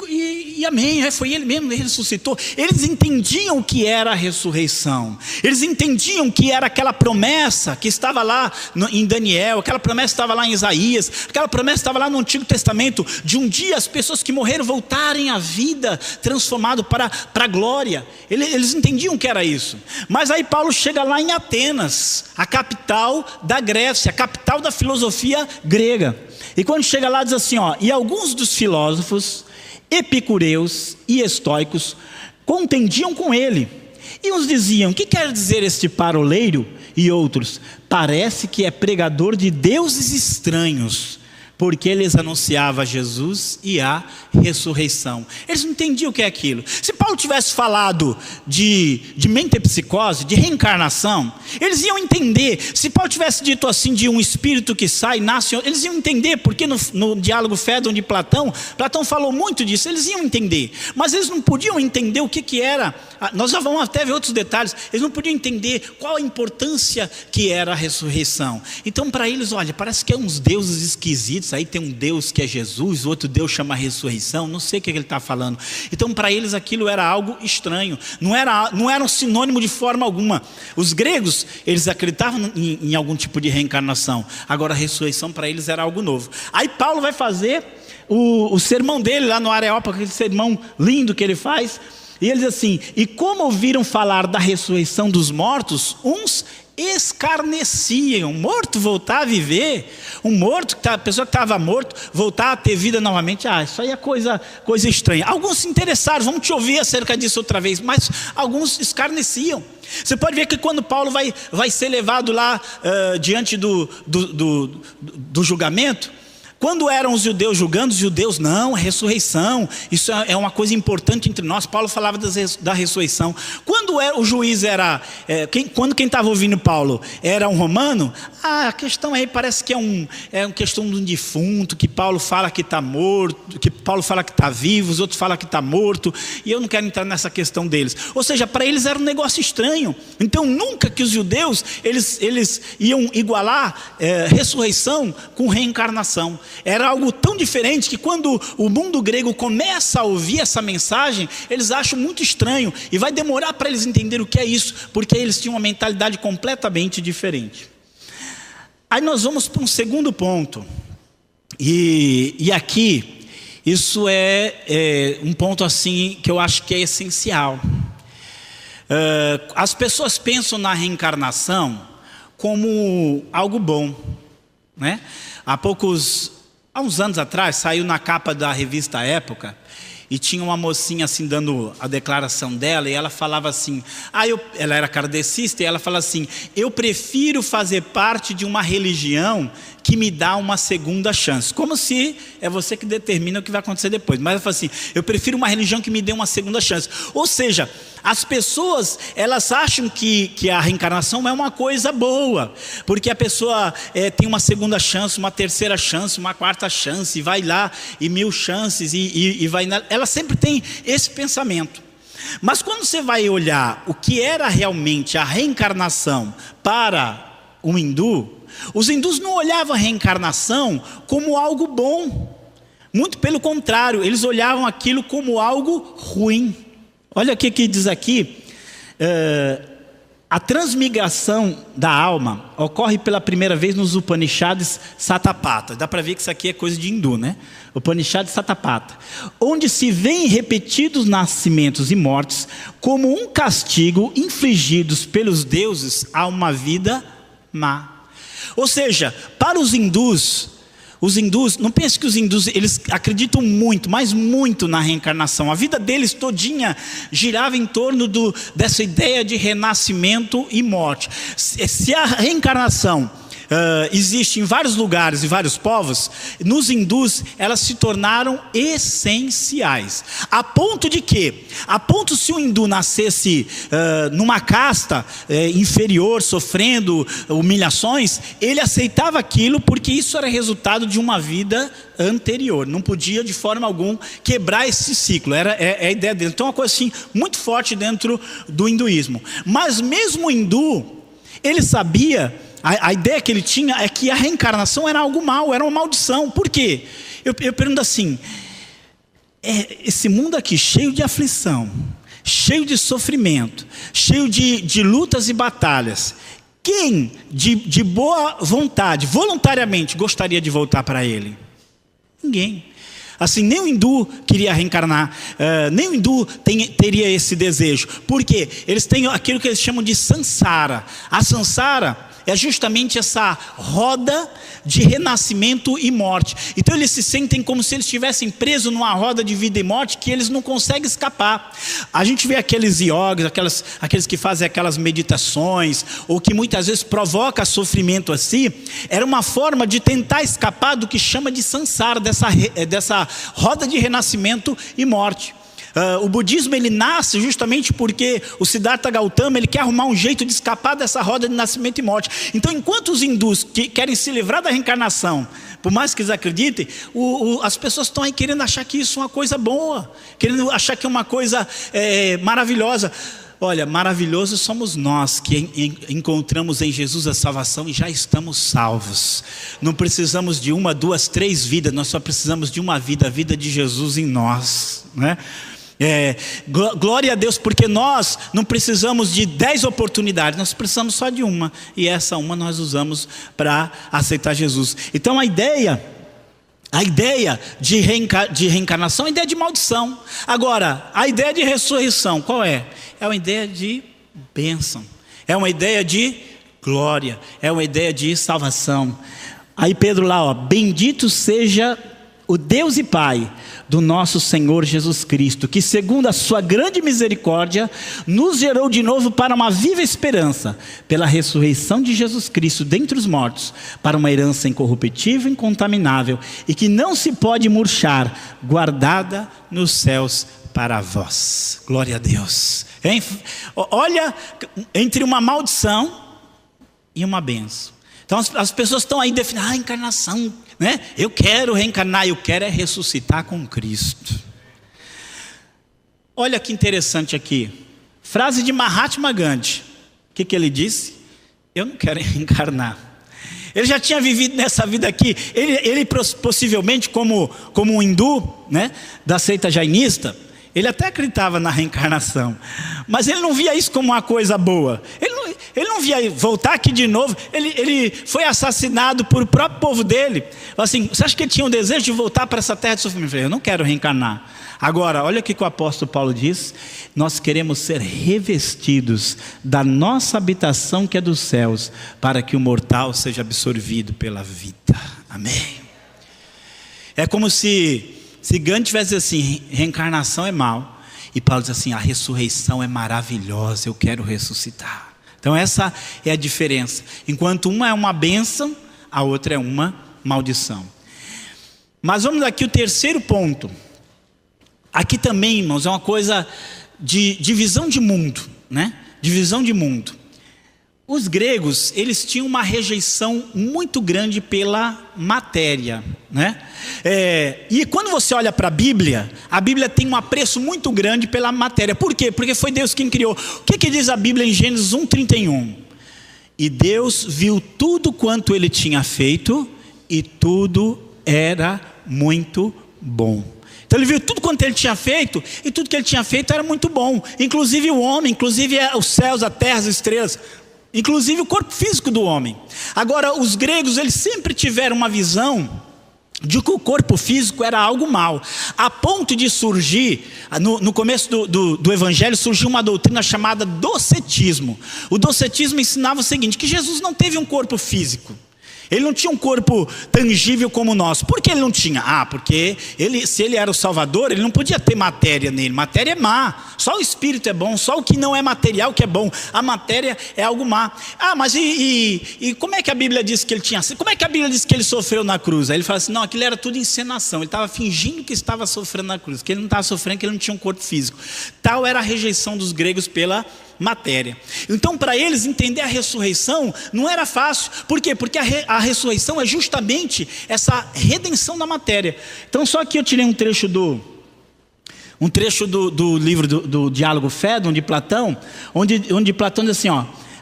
A: e amém, foi Ele mesmo, Ele ressuscitou. Eles entendiam o que era a ressurreição. Eles entendiam que era aquela promessa que estava lá em Daniel, aquela promessa estava lá em Isaías, aquela promessa estava lá no Antigo Testamento, de um dia as pessoas que morreram voltarem à vida, transformado para a glória. Eles entendiam que era isso. Mas aí Paulo chega lá em Atenas, a capital da Grécia, a capital da filosofia grega. E quando chega lá diz assim, e alguns dos filósofos epicureus e estoicos contendiam com ele, e uns diziam: que quer dizer este paroleiro? E outros: parece que é pregador de deuses estranhos, porque eles anunciava Jesus e a ressurreição. Eles não entendiam o que é aquilo. Se Paulo tivesse falado de mentepsicose, de reencarnação, eles iam entender. Se Paulo tivesse dito assim de um espírito que sai, nasce, eles iam entender, porque no diálogo Fédon de Platão falou muito disso, eles iam entender. Mas eles não podiam entender o que era, nós já vamos até ver outros detalhes, eles não podiam entender qual a importância que era a ressurreição. Então para eles, olha, parece que é uns deuses esquisitos. Aí tem um Deus que é Jesus, outro Deus chama ressurreição, não sei o que ele está falando. Então para eles aquilo era algo estranho, não era um sinônimo de forma alguma. Os gregos, eles acreditavam em algum tipo de reencarnação, agora a ressurreição para eles era algo novo. Aí Paulo vai fazer o sermão dele lá no Areópago, aquele sermão lindo que ele faz, e ele diz assim: e como ouviram falar da ressurreição dos mortos, uns escarneciam. Morto voltar a viver, a pessoa que estava morto voltar a ter vida novamente, isso aí é coisa estranha. Alguns se interessaram, vamos te ouvir acerca disso outra vez, mas alguns escarneciam. Você pode ver que quando Paulo vai ser levado lá diante do julgamento, quando eram os judeus julgando, os judeus, não, a ressurreição, isso é uma coisa importante entre nós. Paulo falava da ressurreição. Quando o juiz quando quem estava ouvindo Paulo era um romano, a questão aí parece que é uma questão de um defunto, que Paulo fala que está morto, que Paulo fala que está vivo, os outros falam que está morto, e eu não quero entrar nessa questão deles. Ou seja, para eles era um negócio estranho. Então nunca que os judeus, eles iam igualar ressurreição com reencarnação. Era algo tão diferente que quando o mundo grego começa a ouvir essa mensagem, eles acham muito estranho, e vai demorar para eles entenderem o que é isso, porque eles tinham uma mentalidade completamente diferente. Aí nós vamos para um segundo ponto, e aqui isso é um ponto assim que eu acho que é essencial. As pessoas pensam na reencarnação como algo bom, né? Há uns anos atrás, saiu na capa da revista Época, e tinha uma mocinha assim dando a declaração dela, e ela falava assim, ela era kardecista, e ela fala assim, eu prefiro fazer parte de uma religião que me dá uma segunda chance, como se é você que determina o que vai acontecer depois, mas ela fala assim, eu prefiro uma religião que me dê uma segunda chance. Ou seja, as pessoas, elas acham que a reencarnação é uma coisa boa, porque a pessoa tem uma segunda chance, uma terceira chance, uma quarta chance, e vai lá, e 1000 chances, e vai... Ela sempre tem esse pensamento. Mas quando você vai olhar o que era realmente a reencarnação para um hindu, os hindus não olhavam a reencarnação como algo bom. Muito pelo contrário, eles olhavam aquilo como algo ruim. Olha o que diz aqui, a transmigração da alma ocorre pela primeira vez nos Upanishads Satapatha. Dá para ver que isso aqui é coisa de hindu, né? Upanishad Satapatha, onde se veem repetidos nascimentos e mortes como um castigo infligidos pelos deuses a uma vida má. Ou seja, para os hindus, não pense que os hindus, eles acreditam muito, mas muito na reencarnação. A vida deles todinha girava em torno dessa ideia de renascimento e morte. Se a reencarnação existe em vários lugares e vários povos, nos hindus elas se tornaram essenciais, a ponto se um hindu nascesse numa casta inferior, sofrendo humilhações, ele aceitava aquilo porque isso era resultado de uma vida anterior, não podia de forma alguma quebrar esse ciclo, era a ideia dele. Então é uma coisa assim muito forte dentro do hinduísmo. Mas mesmo o hindu, ele sabia, a ideia que ele tinha é que a reencarnação era algo mau, era uma maldição. Por quê? Eu pergunto assim, esse mundo aqui cheio de aflição, cheio de sofrimento, cheio de lutas e batalhas, quem de boa vontade, voluntariamente gostaria de voltar para ele? Ninguém. Assim, nem o hindu queria reencarnar, nem o hindu teria esse desejo. Por quê? Eles têm aquilo que eles chamam de sansara. A sansara é justamente essa roda de renascimento e morte. Então eles se sentem como se eles estivessem presos numa roda de vida e morte que eles não conseguem escapar. A gente vê aqueles yogis, aqueles que fazem aquelas meditações, ou que muitas vezes provoca sofrimento assim, era uma forma de tentar escapar do que chama de sansara, dessa roda de renascimento e morte. O budismo ele nasce justamente porque o Siddhartha Gautama ele quer arrumar um jeito de escapar dessa roda de nascimento e morte. Então, enquanto os hindus que querem se livrar da reencarnação, por mais que eles acreditem, as pessoas estão aí querendo achar que isso é uma coisa boa, querendo achar que é uma coisa maravilhosa. Olha, maravilhoso somos nós que encontramos em Jesus a salvação e já estamos salvos. Não precisamos de 1, 2, 3 vidas, nós só precisamos de uma vida, a vida de Jesus em nós, né? Glória a Deus, porque nós não precisamos de 10 oportunidades, nós precisamos só de uma, e essa uma nós usamos para aceitar Jesus. Então a ideia de reencarnação é a ideia de maldição. Agora, a ideia de ressurreição, qual é? É uma ideia de bênção, é uma ideia de glória, é uma ideia de salvação. Aí Pedro lá, bendito seja o Deus e Pai do nosso Senhor Jesus Cristo, que segundo a sua grande misericórdia, nos gerou de novo para uma viva esperança, pela ressurreição de Jesus Cristo dentre os mortos, para uma herança incorruptível e incontaminável, e que não se pode murchar, guardada nos céus para vós. Glória a Deus. Olha, entre uma maldição e uma bênção. Então as pessoas estão aí definindo, encarnação, né? Eu quero reencarnar, eu quero ressuscitar com Cristo. Olha que interessante aqui, frase de Mahatma Gandhi. O que ele disse? Eu não quero reencarnar. Ele já tinha vivido nessa vida aqui. Ele possivelmente como um hindu, né, da seita jainista, ele até acreditava na reencarnação, mas ele não via isso como uma coisa boa. Ele não via voltar aqui de novo. Ele foi assassinado por o próprio povo dele. Assim, você acha que ele tinha um desejo de voltar para essa terra de sofrimento? Eu não quero reencarnar. Agora, olha o que o apóstolo Paulo diz: nós queremos ser revestidos da nossa habitação que é dos céus, para que o mortal seja absorvido pela vida. Amém. É como se Se Gandhi tivesse assim, reencarnação é mal, e Paulo diz assim, a ressurreição é maravilhosa, eu quero ressuscitar. Então essa é a diferença. Enquanto uma é uma bênção, a outra é uma maldição. Mas vamos aqui o terceiro ponto. Aqui também, irmãos, é uma coisa de divisão de mundo, né? Divisão de mundo. Os gregos, eles tinham uma rejeição muito grande pela matéria, né? E quando você olha para a Bíblia tem um apreço muito grande pela matéria. Por quê? Porque foi Deus quem criou. O que diz a Bíblia em Gênesis 1:31? E Deus viu tudo quanto ele tinha feito, e tudo era muito bom. Então ele viu tudo quanto ele tinha feito, e tudo que ele tinha feito era muito bom. Inclusive o homem, inclusive os céus, a terra, as estrelas, inclusive o corpo físico do homem. Agora, os gregos, eles sempre tiveram uma visão de que o corpo físico era algo mal, a ponto de surgir, no começo do evangelho, surgiu uma doutrina chamada docetismo. O docetismo ensinava o seguinte, que Jesus não teve um corpo físico. Ele não tinha um corpo tangível como o nosso. Por que ele não tinha? Porque se ele era o Salvador, ele não podia ter matéria nele. Matéria é má. Só o Espírito é bom. Só o que não é material que é bom. A matéria é algo má. Mas e como é que a Bíblia diz que ele tinha? Como é que a Bíblia diz que ele sofreu na cruz? Aí ele fala assim, não, aquilo era tudo encenação. Ele estava fingindo que estava sofrendo na cruz. Que ele não estava sofrendo, que ele não tinha um corpo físico. Tal era a rejeição dos gregos pela matéria. Então, para eles, entender a ressurreição não era fácil. Por quê? Porque a ressurreição é justamente essa redenção da matéria. Então, só que eu tirei um trecho do livro do Diálogo Fédon, de Platão, onde Platão diz assim,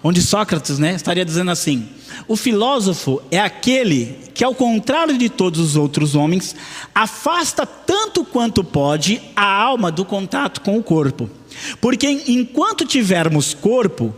A: onde Sócrates, né, estaria dizendo assim, o filósofo é aquele que, ao contrário de todos os outros homens, afasta tanto quanto pode a alma do contato com o corpo. Porque enquanto tivermos corpo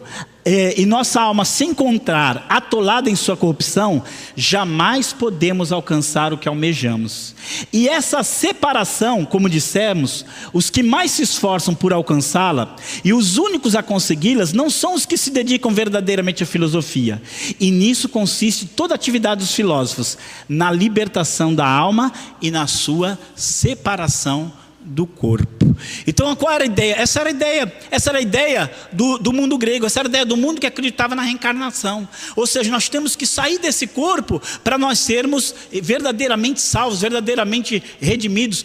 A: e nossa alma se encontrar atolada em sua corrupção, jamais podemos alcançar o que almejamos. E essa separação, como dissemos, os que mais se esforçam por alcançá-la e os únicos a consegui-las não são os que se dedicam verdadeiramente à filosofia. E nisso consiste toda a atividade dos filósofos, na libertação da alma e na sua separação do corpo. Então qual era a ideia? Essa era a ideia do mundo grego, essa era a ideia do mundo que acreditava na reencarnação. Ou seja, nós temos que sair desse corpo para nós sermos verdadeiramente salvos, verdadeiramente redimidos.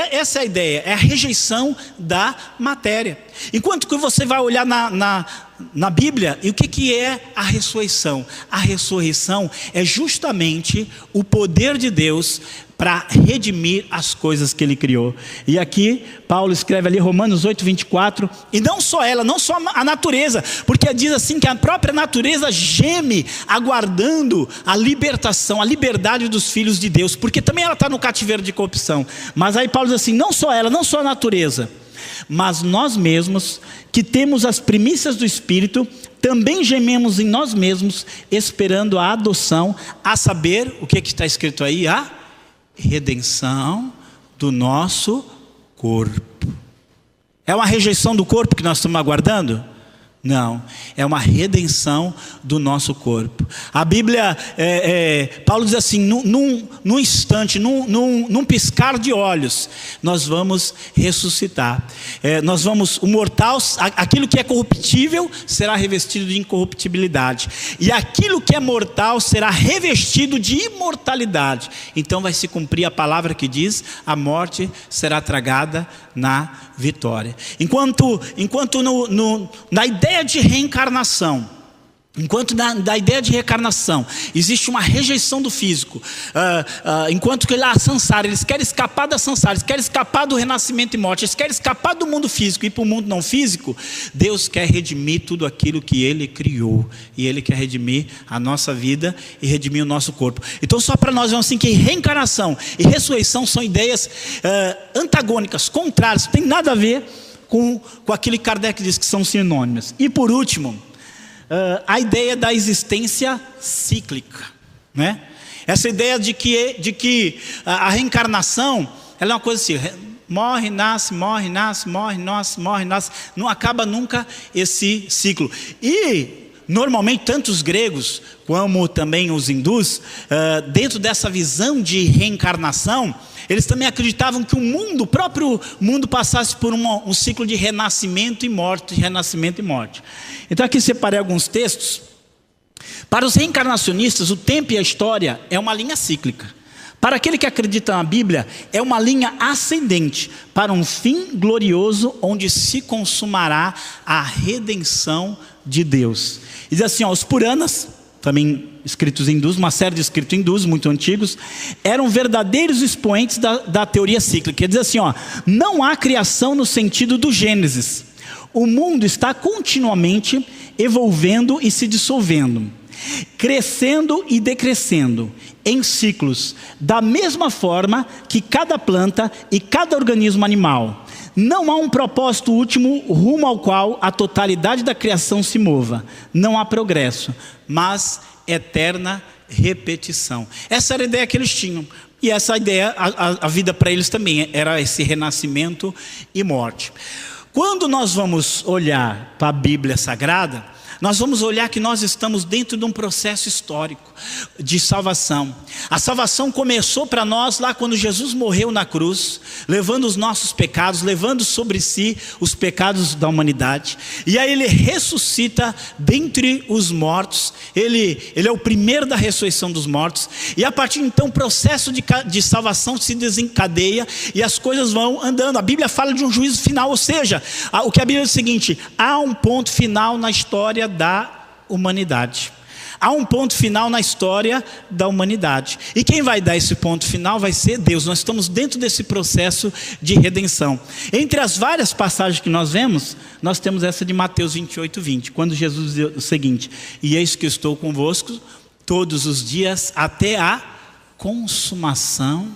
A: Essa é a ideia, é a rejeição da matéria. Enquanto que você vai olhar na Bíblia, e o que é a ressurreição? A ressurreição é justamente o poder de Deus para redimir as coisas que ele criou. E aqui Paulo escreve ali Romanos 8:24, e não só ela, não só a natureza, porque diz assim que a própria natureza geme aguardando a libertação, a liberdade dos filhos de Deus, porque também ela está no cativeiro de corrupção. Mas aí Paulo diz assim, não só ela, não só a natureza, mas nós mesmos, que temos as primícias do Espírito, também gememos em nós mesmos, esperando a adoção, a saber, o que está escrito aí? A redenção do nosso corpo. É uma rejeição do corpo que nós estamos aguardando? Não, é uma redenção do nosso corpo. A Bíblia, Paulo diz assim, num instante, num piscar de olhos, nós vamos ressuscitar. O mortal, aquilo que é corruptível, será revestido de incorruptibilidade. E aquilo que é mortal, será revestido de imortalidade. Então vai se cumprir a palavra que diz, a morte será tragada na vitória. Enquanto na ideia de reencarnação, na ideia de reencarnação existe uma rejeição do físico, enquanto que lá a sansara, eles querem escapar da sansara, eles querem escapar do renascimento e morte, eles querem escapar do mundo físico e ir para o mundo não físico. Deus quer redimir tudo aquilo que Ele criou, e Ele quer redimir a nossa vida e redimir o nosso corpo. Então só para nós vemos assim que reencarnação e ressurreição são ideias antagônicas, contrárias, não tem nada a ver com aquilo que Kardec diz que são sinônimas. E por último, a ideia da existência cíclica, né? Essa ideia de que a reencarnação, ela é uma coisa assim, morre, nasce, morre, nasce, morre, nasce, morre, nasce, não acaba nunca esse ciclo. E normalmente tanto os gregos como também os hindus, dentro dessa visão de reencarnação, eles também acreditavam que o próprio mundo passasse por um ciclo de renascimento e morte, renascimento e morte. Então aqui separei alguns textos. Para os reencarnacionistas, o tempo e a história é uma linha cíclica. Para aquele que acredita na Bíblia, é uma linha ascendente para um fim glorioso onde se consumará a redenção de Deus. E diz assim, os Puranas, também escritos hindus, uma série de escritos hindus muito antigos, eram verdadeiros expoentes da teoria cíclica. Quer dizer assim, não há criação no sentido do Gênesis. O mundo está continuamente evolvendo e se dissolvendo, crescendo e decrescendo em ciclos, da mesma forma que cada planta e cada organismo animal. Não há um propósito último rumo ao qual a totalidade da criação se mova. Não há progresso, mas eterna repetição. Essa era a ideia que eles tinham. E essa ideia, a vida para eles também era esse renascimento e morte. Quando nós vamos olhar para a Bíblia Sagrada, nós vamos olhar que nós estamos dentro de um processo histórico de salvação. A salvação começou para nós lá quando Jesus morreu na cruz, levando os nossos pecados, levando sobre si os pecados da humanidade. E aí ele ressuscita dentre os mortos, ele é o primeiro da ressurreição dos mortos. E a partir de então o processo de salvação se desencadeia e as coisas vão andando. A Bíblia fala de um juízo final, ou seja, o que a Bíblia diz é o seguinte: há um ponto final na história da humanidade. Há um ponto final na história da humanidade. E quem vai dar esse ponto final vai ser Deus. Nós estamos dentro desse processo de redenção. Entre as várias passagens que nós vemos, nós temos essa de Mateus 28:20, quando Jesus diz o seguinte: e eis que estou convosco todos os dias até a consumação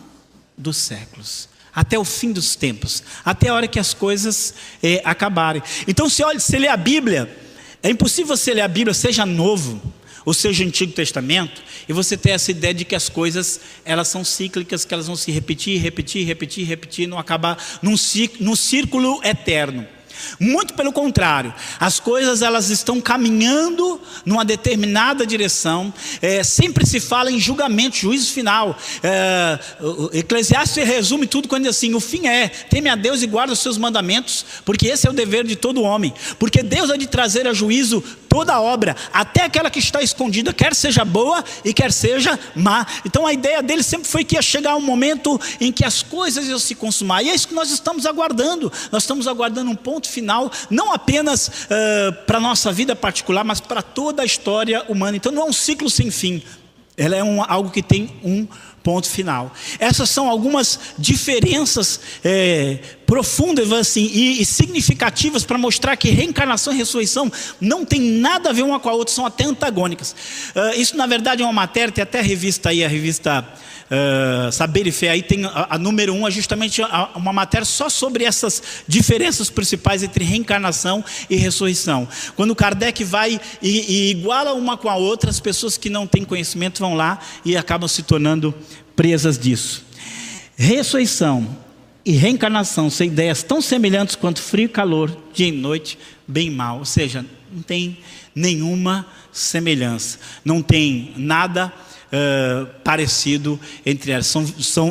A: dos séculos. Até o fim dos tempos. Até a hora que as coisas acabarem. Então se lê a Bíblia, é impossível você ler a Bíblia, seja Novo ou seja Antigo Testamento, e você ter essa ideia de que as coisas elas são cíclicas, que elas vão se repetir, não acabar num círculo eterno. Muito pelo contrário, as coisas elas estão caminhando numa determinada direção. Sempre se fala em julgamento, juízo final. Eclesiastes resume tudo quando diz assim: o fim teme a Deus e guarda os seus mandamentos, porque esse é o dever de todo homem. Porque Deus há de trazer a juízo toda obra, até aquela que está escondida, quer seja boa e quer seja má. Então a ideia dele sempre foi que ia chegar um momento em que as coisas iam se consumar. E é isso que nós estamos aguardando. Nós estamos aguardando um ponto final, não apenas para a nossa vida particular, mas para toda a história humana. Então não é um ciclo sem fim, ela é algo que tem um ponto final. Essas são algumas diferenças profundas assim, e significativas para mostrar que reencarnação e ressurreição não tem nada a ver uma com a outra, são até antagônicas. Isso na verdade é uma matéria, tem até a revista Saber e Fé, aí tem a número 1, é justamente uma matéria só sobre essas diferenças principais entre reencarnação e ressurreição. Quando Kardec vai e iguala uma com a outra, as pessoas que não têm conhecimento vão lá e acabam se tornando presas disso. Ressurreição e reencarnação são ideias tão semelhantes quanto frio e calor, dia e noite, bem e mal. Ou seja, não tem nenhuma semelhança, não tem nada parecido entre elas,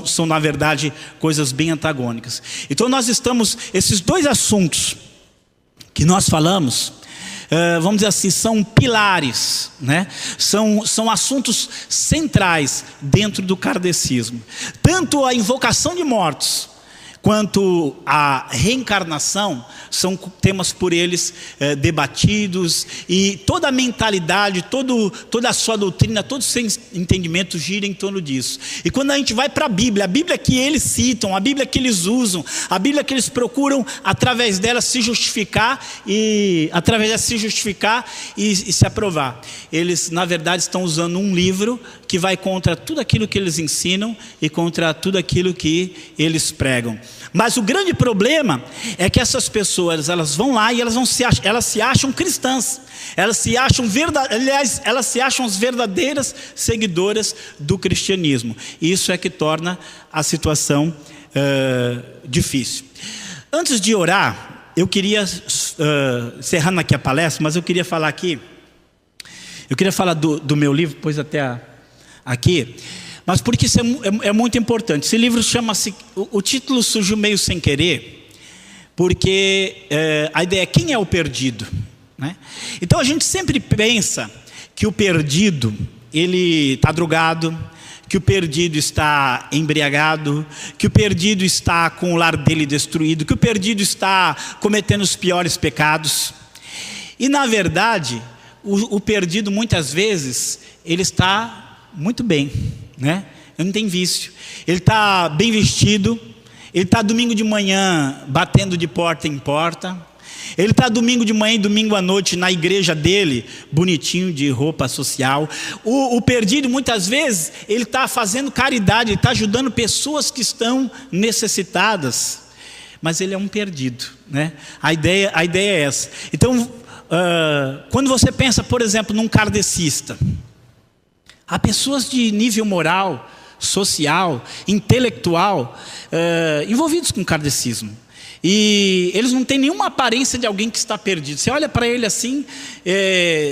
A: são na verdade coisas bem antagônicas. Então nós estamos, esses dois assuntos que nós falamos, vamos dizer assim, são pilares, né? São assuntos centrais dentro do kardecismo. Tanto a invocação de mortos quanto a reencarnação são temas por eles debatidos, e toda a mentalidade, toda a sua doutrina, todo o seu entendimento gira em torno disso. E quando a gente vai para a Bíblia que eles citam, a Bíblia que eles usam, a Bíblia que eles procuram através dela se justificar e se aprovar, eles na verdade estão usando um livro que vai contra tudo aquilo que eles ensinam e contra tudo aquilo que eles pregam. Mas o grande problema é que essas pessoas, elas vão lá e elas se acham cristãs. Elas se acham as verdadeiras seguidoras do cristianismo. E isso é que torna a situação difícil. Antes de orar, eu queria, encerrando aqui a palestra, mas eu queria falar aqui Eu queria falar do meu livro, pôs até aqui, mas porque isso é muito importante. Esse livro chama-se, o título surgiu meio sem querer, porque a ideia é quem é o perdido, né? Então a gente sempre pensa que o perdido, ele está drogado, que o perdido está embriagado, que o perdido está com o lar dele destruído, que o perdido está cometendo os piores pecados. E na verdade, o perdido muitas vezes, ele está muito bem, né? Ele não tem vício, ele está bem vestido, ele está domingo de manhã batendo de porta em porta, ele está domingo de manhã e domingo à noite na igreja dele, bonitinho, de roupa social. O perdido, muitas vezes, ele está fazendo caridade, ele está ajudando pessoas que estão necessitadas, mas ele é um perdido, né? A ideia é essa. Então, quando você pensa, por exemplo, num kardecista, há pessoas de nível moral, social, intelectual, envolvidos com o kardecismo. E eles não têm nenhuma aparência de alguém que está perdido. Você olha para ele assim,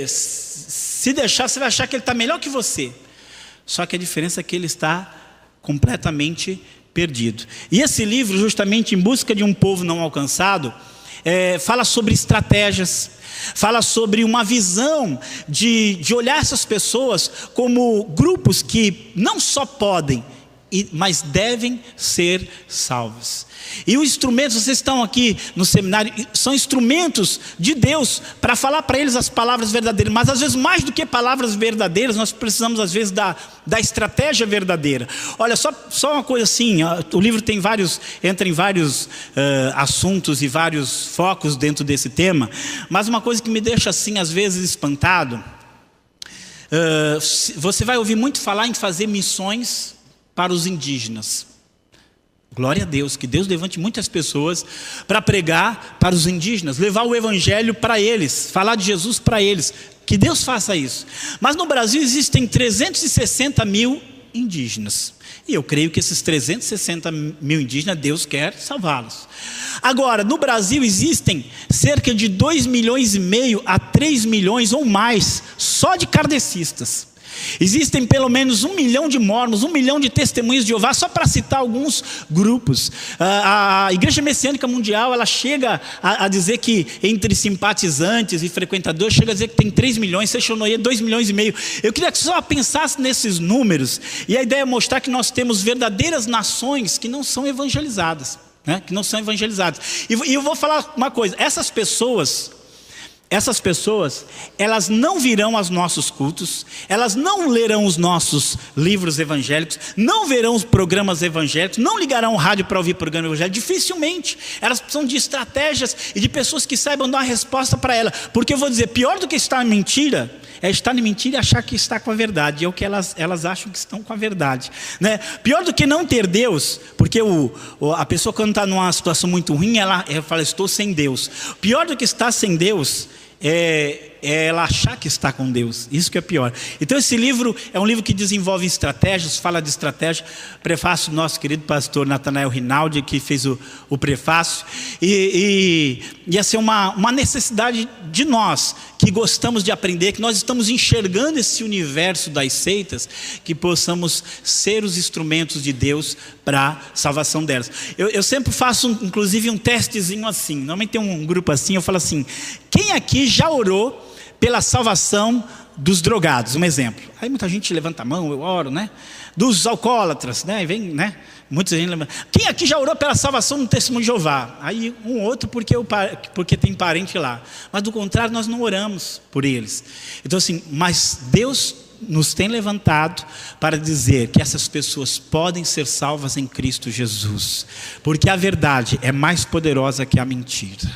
A: se deixar, você vai achar que ele está melhor que você. Só que a diferença é que ele está completamente perdido. E esse livro, justamente Em Busca de um Povo Não Alcançado, fala sobre estratégias, fala sobre uma visão de olhar essas pessoas como grupos que não só podem, mas devem ser salvos. E os instrumentos, vocês estão aqui no seminário, são instrumentos de Deus para falar para eles as palavras verdadeiras. Mas às vezes, mais do que palavras verdadeiras, nós precisamos às vezes da estratégia verdadeira. Olha, só uma coisa assim, o livro tem entra em vários assuntos e vários focos dentro desse tema. Mas uma coisa que me deixa assim às vezes espantado, você vai ouvir muito falar em fazer missões para os indígenas. Glória a Deus, que Deus levante muitas pessoas para pregar para os indígenas, levar o evangelho para eles, falar de Jesus para eles, que Deus faça isso. Mas no Brasil existem 360 mil indígenas, e eu creio que esses 360 mil indígenas, Deus quer salvá-los. Agora, no Brasil existem cerca de 2,5 milhões a 3 milhões ou mais, só de kardecistas. Existem pelo menos 1 milhão de mormons, 1 milhão de testemunhas de Jeová, só para citar alguns grupos. A Igreja Messiânica Mundial, ela chega a dizer que entre simpatizantes e frequentadores, chega a dizer que tem 3 milhões, Sechonoye 2,5 milhões. Eu queria que só pensasse nesses números, e a ideia é mostrar que nós temos verdadeiras nações que não são evangelizadas, né? Que não são evangelizadas. E eu vou falar uma coisa, essas pessoas, elas não virão aos nossos cultos, elas não lerão os nossos livros evangélicos, não verão os programas evangélicos, não ligarão o rádio para ouvir programa evangélico, dificilmente. Elas precisam de estratégias e de pessoas que saibam dar uma resposta para ela. Porque eu vou dizer, pior do que estar em mentira, é estar em mentira e achar que está com a verdade. É o que elas acham que estão com a verdade, né? Pior do que não ter Deus, porque a pessoa quando está numa situação muito ruim, ela fala, estou sem Deus. Pior do que estar sem Deus é ela achar que está com Deus. Isso que é pior. Então esse livro é um livro que desenvolve estratégias, fala de estratégia. Prefácio do nosso querido pastor Natanael Rinaldi, que fez o prefácio. E essa é uma necessidade de nós, que gostamos de aprender, que nós estamos enxergando esse universo das seitas, que possamos ser os instrumentos de Deus para a salvação delas. Eu sempre faço inclusive um testezinho assim. Normalmente tem um grupo assim, eu falo assim, quem aqui já orou pela salvação dos drogados? Um exemplo. Aí muita gente levanta a mão, eu oro, né? Dos alcoólatras, né? Vem, né? Muita gente levanta. Quem aqui já orou pela salvação do testemunho de Jeová? Aí um outro porque tem parente lá. Mas do contrário, nós não oramos por eles. Então assim, mas Deus nos tem levantado para dizer que essas pessoas podem ser salvas em Cristo Jesus, porque a verdade é mais poderosa que a mentira.